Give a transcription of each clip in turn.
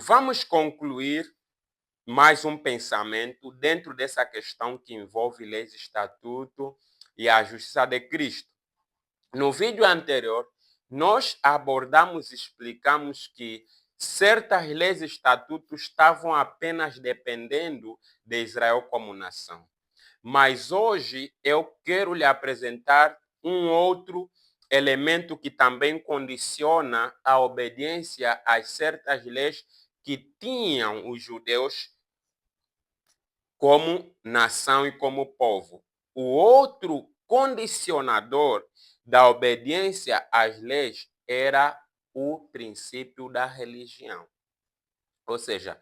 vamos concluir mais um pensamento dentro dessa questão que envolve leis, estatuto e a justiça de Cristo. No vídeo anterior, nós abordamos e explicamos que certas leis e estatutos estavam apenas dependendo de Israel como nação. Mas hoje eu quero lhe apresentar um outro elemento que também condiciona a obediência a certas leis que tinham os judeus como nação e como povo. O outro condicionador da obediência às leis era o princípio da religião. Ou seja,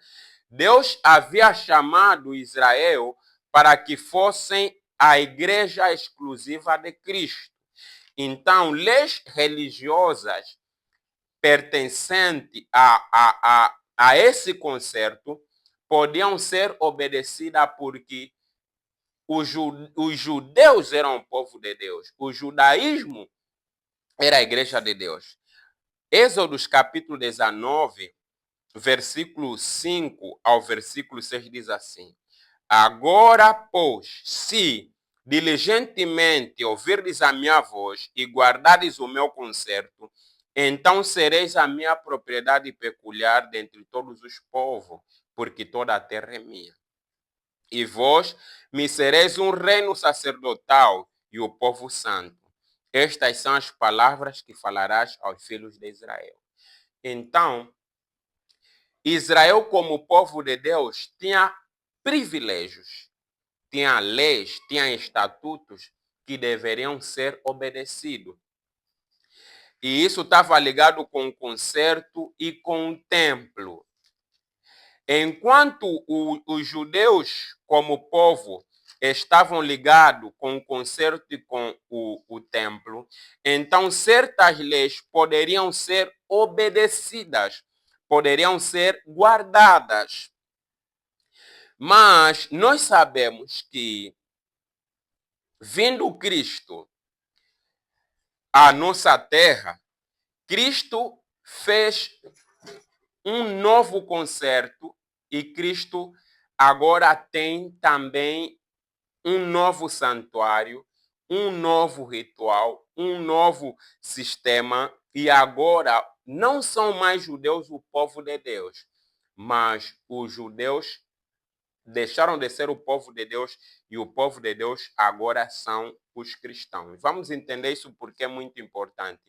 Deus havia chamado Israel para que fossem a igreja exclusiva de Cristo. Então, leis religiosas pertencentes a esse concerto podiam ser obedecidas porque os judeus eram o povo de Deus. O judaísmo era a igreja de Deus. Êxodos capítulo 19, versículo 5 ao versículo 6 diz assim: Agora, pois, se diligentemente ouvirdes a minha voz e guardares o meu concerto, então sereis a minha propriedade peculiar dentre todos os povos, porque toda a terra é minha. E vós me sereis um reino sacerdotal e o povo santo. Estas são as palavras que falarás aos filhos de Israel. Então, Israel, como povo de Deus, tinha privilégios, tinha leis, tinha estatutos que deveriam ser obedecidos. E isso estava ligado com o concerto e com o templo. Enquanto os judeus, como povo, estavam ligados com o concerto e com o templo, então certas leis poderiam ser obedecidas, poderiam ser guardadas. Mas nós sabemos que, vindo Cristo à nossa terra, Cristo fez um novo concerto e Cristo agora tem também um novo santuário, um novo ritual, um novo sistema, e agora não são mais judeus o povo de Deus, mas os judeus deixaram de ser o povo de Deus e o povo de Deus agora são os cristãos. Vamos entender isso porque é muito importante.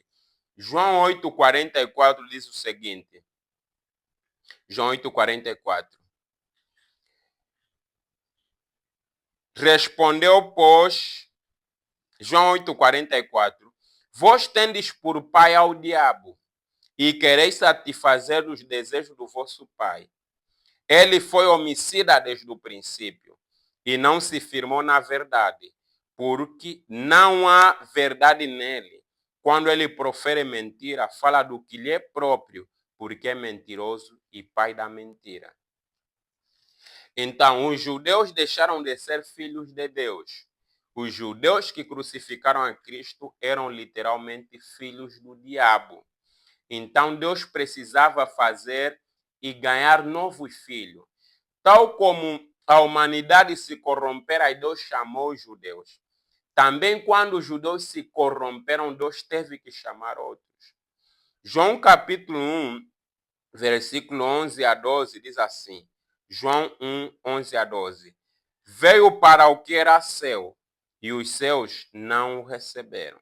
João 8,44 diz o seguinte. João 8,44. Respondeu, pois, João 8,44. Vós tendes por pai ao diabo e quereis satisfazer os desejos do vosso pai. Ele foi homicida desde o princípio e não se firmou na verdade, porque não há verdade nele. Quando ele profere mentira, fala do que lhe é próprio, porque é mentiroso e pai da mentira. Então, os judeus deixaram de ser filhos de Deus. Os judeus que crucificaram a Cristo eram literalmente filhos do diabo. Então, Deus precisava fazer e ganhar novos filhos. Tal como a humanidade se corrompera, Deus chamou os judeus. Também quando os judeus se corromperam, Deus teve que chamar outros. João capítulo 1, versículo 11 a 12 diz assim. João 1, 11 a 12. Veio para o que era seu, e os seus não o receberam.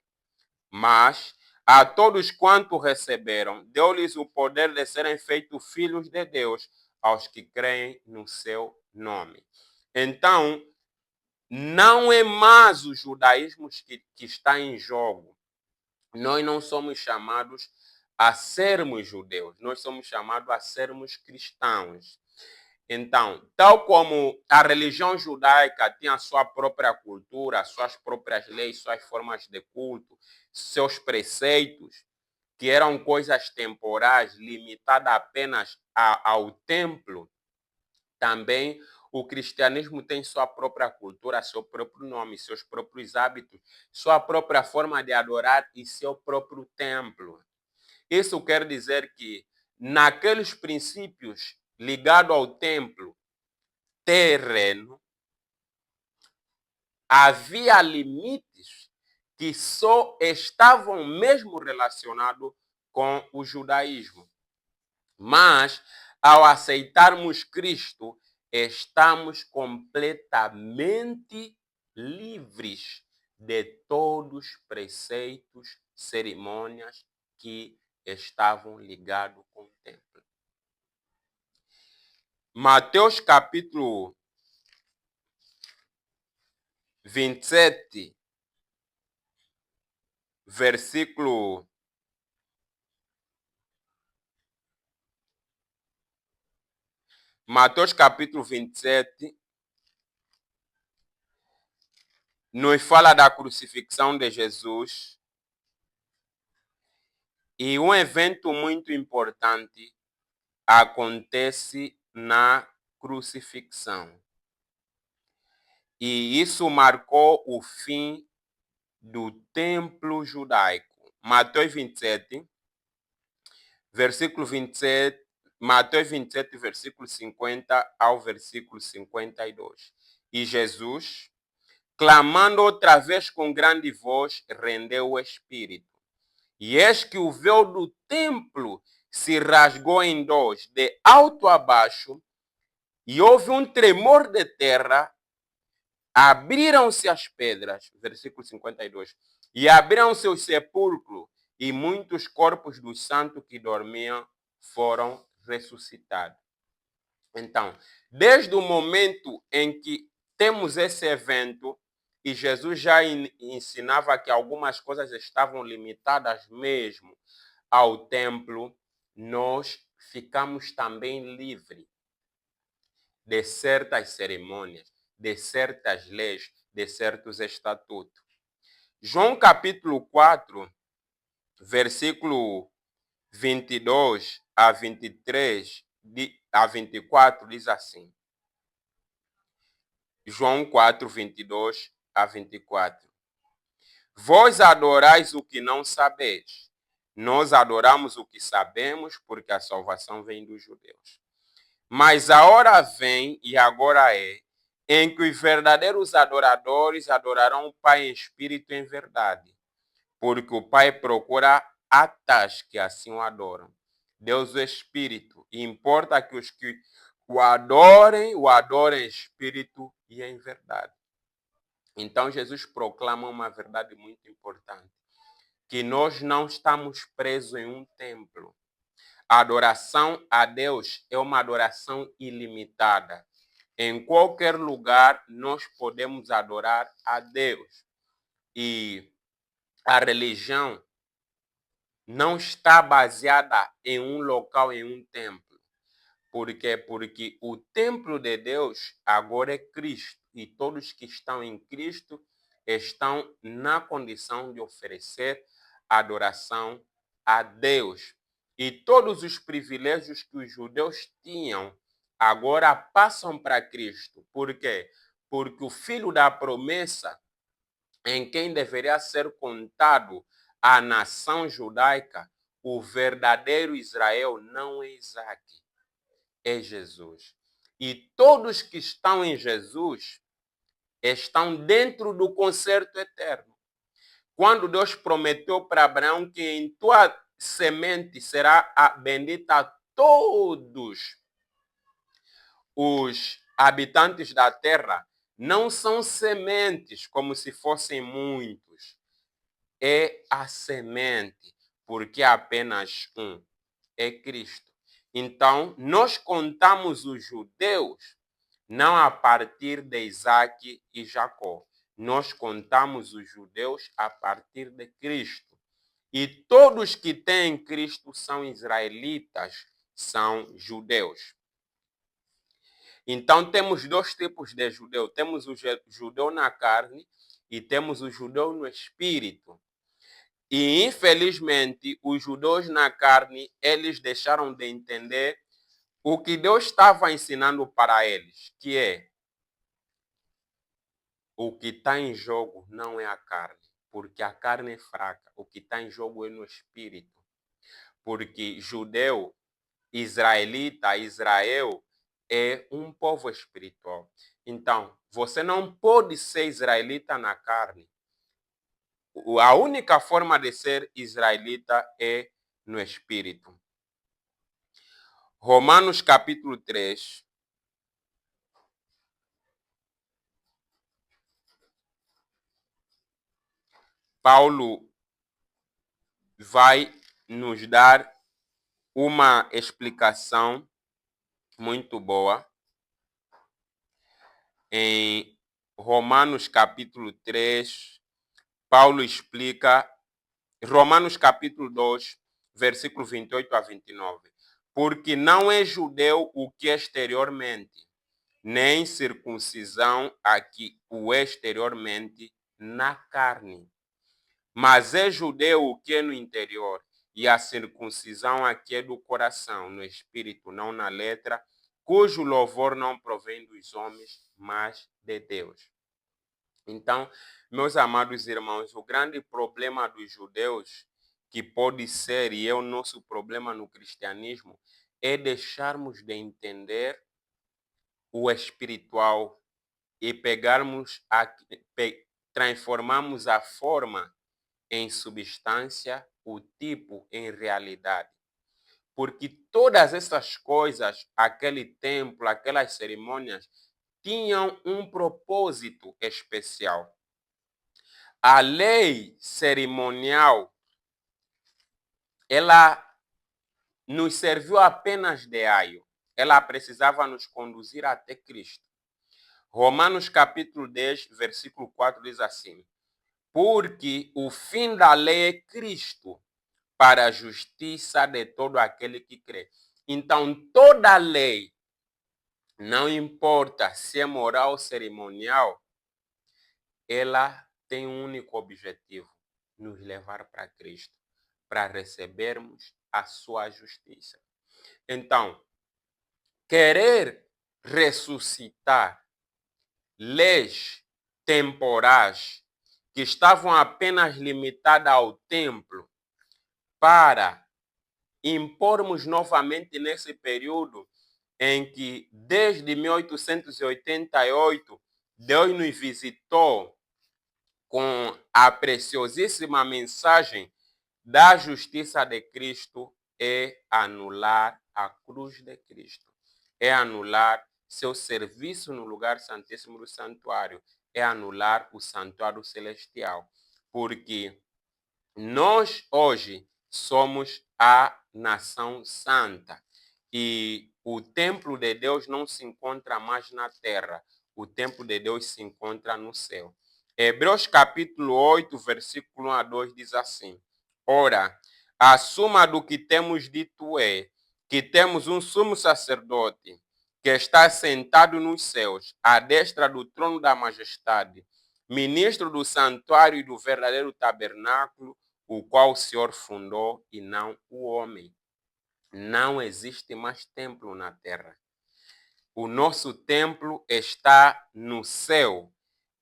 Mas a todos quanto receberam, deu-lhes o poder de serem feitos filhos de Deus, aos que creem no seu nome. Então, não é mais o judaísmo que está em jogo. Nós não somos chamados a sermos judeus, nós somos chamados a sermos cristãos. Então, tal como a religião judaica tinha a sua própria cultura, suas próprias leis, suas formas de culto, seus preceitos, que eram coisas temporais, limitadas apenas ao templo, também o cristianismo tem sua própria cultura, seu próprio nome, seus próprios hábitos, sua própria forma de adorar e seu próprio templo. Isso quer dizer que naqueles princípios ligado ao templo terreno, havia limites que só estavam mesmo relacionados com o judaísmo. Mas, ao aceitarmos Cristo, estamos completamente livres de todos os preceitos, cerimônias que estavam ligados com o templo. Mateus capítulo 27, versículo Mateus capítulo 27 nos fala da crucifixão de Jesus e um evento muito importante acontece na crucifixão. E isso marcou o fim do templo judaico. Mateus 27, versículo 27, Mateus 27, versículo 50 ao versículo 52. E Jesus, clamando outra vez com grande voz, rendeu o espírito. E eis que o véu do templo se rasgou em dois, de alto a baixo, e houve um tremor de terra, abriram-se as pedras, versículo 52, e abriram-se os sepulcros, e muitos corpos dos santos que dormiam foram ressuscitados. Então, desde o momento em que temos esse evento, e Jesus já ensinava que algumas coisas estavam limitadas mesmo ao templo, nós ficamos também livres de certas cerimônias, de certas leis, de certos estatutos. João capítulo 4, versículo 22 a 23 a 24 diz assim. João 4, 22 a 24. Vós adorais o que não sabeis. Nós adoramos o que sabemos, porque a salvação vem dos judeus. Mas a hora vem, e agora é, em que os verdadeiros adoradores adorarão o Pai em espírito e em verdade. Porque o Pai procura a tais que assim o adoram. Deus é espírito, e importa que os que o adorem em espírito e em verdade. Então Jesus proclama uma verdade muito importante, que nós não estamos presos em um templo. A adoração a Deus é uma adoração ilimitada. Em qualquer lugar nós podemos adorar a Deus. E a religião não está baseada em um local, em um templo. Por quê? Porque o templo de Deus agora é Cristo. E todos que estão em Cristo estão na condição de oferecer adoração a Deus. E todos os privilégios que os judeus tinham agora passam para Cristo. Por quê? Porque o filho da promessa, em quem deveria ser contado a nação judaica, o verdadeiro Israel, não é Isaac, é Jesus. E todos que estão em Jesus estão dentro do concerto eterno. Quando Deus prometeu para Abraão que em tua semente será bendita a todos os habitantes da terra, não são sementes como se fossem muitos. É a semente, porque é apenas um, é Cristo. Então, nós contamos os judeus não a partir de Isaac e Jacó. Nós contamos os judeus a partir de Cristo. E todos que têm Cristo são israelitas, são judeus. Então, temos dois tipos de judeu. Temos o judeu na carne e temos o judeu no espírito. E, infelizmente, os judeus na carne, eles deixaram de entender o que Deus estava ensinando para eles, que é o que está em jogo não é a carne, porque a carne é fraca. O que está em jogo é no espírito. Porque judeu israelita, Israel, é um povo espiritual. Então, você não pode ser israelita na carne. A única forma de ser israelita é no espírito. Romanos capítulo 3. Paulo vai nos dar uma explicação muito boa em Romanos capítulo 3. Paulo explica, Romanos capítulo 2, versículo 28 a 29. Porque não é judeu o que é exteriormente, nem circuncisão aqui o exteriormente na carne. Mas é judeu o que é no interior, e a circuncisão aqui é do coração, no espírito, não na letra, cujo louvor não provém dos homens, mas de Deus. Então, meus amados irmãos, o grande problema dos judeus, que pode ser e é o nosso problema no cristianismo, é deixarmos de entender o espiritual e transformarmos a forma em substância, o tipo em realidade. Porque todas essas coisas, aquele templo, aquelas cerimônias, tinham um propósito especial. A lei cerimonial, ela nos serviu apenas de aio. Ela precisava nos conduzir até Cristo. Romanos capítulo 10, versículo 4 diz assim: porque o fim da lei é Cristo, para a justiça de todo aquele que crê. Então, toda lei, não importa se é moral ou cerimonial, ela tem um único objetivo: nos levar para Cristo, para recebermos a sua justiça. Então, querer ressuscitar leis temporais que estavam apenas limitadas ao templo para impormos novamente nesse período em que, desde 1888, Deus nos visitou com a preciosíssima mensagem da justiça de Cristo, é anular a cruz de Cristo, é anular seu serviço no lugar santíssimo do santuário, é anular o santuário celestial, porque nós hoje somos a nação santa e o templo de Deus não se encontra mais na terra, o templo de Deus se encontra no céu. Hebreus capítulo 8, versículo 1 a 2 diz assim: ora, a suma do que temos dito é que temos um sumo sacerdote que está sentado nos céus, à destra do trono da majestade, ministro do santuário e do verdadeiro tabernáculo, o qual o Senhor fundou e não o homem. Não existe mais templo na terra. O nosso templo está no céu.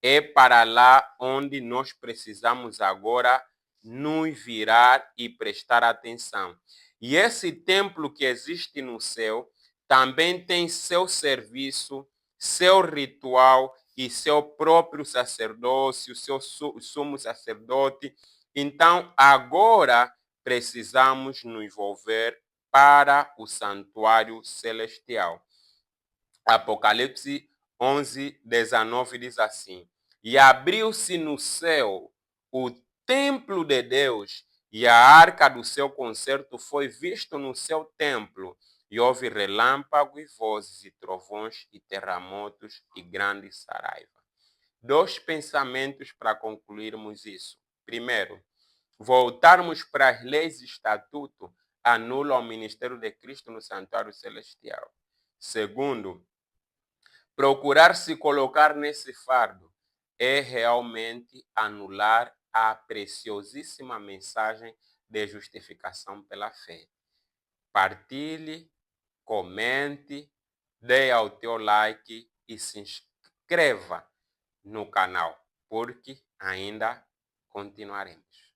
É para lá onde nós precisamos agora nos virar e prestar atenção. E esse templo que existe no céu também tem seu serviço, seu ritual e seu próprio sacerdócio, seu sumo sacerdote. Então, agora precisamos nos volver para o santuário celestial. Apocalipse 11, 19 diz assim: e abriu-se no céu o templo de Deus, e a arca do seu concerto foi visto no seu templo, e houve relâmpago e vozes, e trovões, e terremotos, e grande saraiva. Dois pensamentos para concluirmos isso. Primeiro, voltarmos para as leis e estatuto anula o ministério de Cristo no santuário celestial. Segundo, procurar se colocar nesse fardo é realmente anular a preciosíssima mensagem de justificação pela fé. Partilhe, comente, dê ao teu like e se inscreva no canal, porque ainda continuaremos.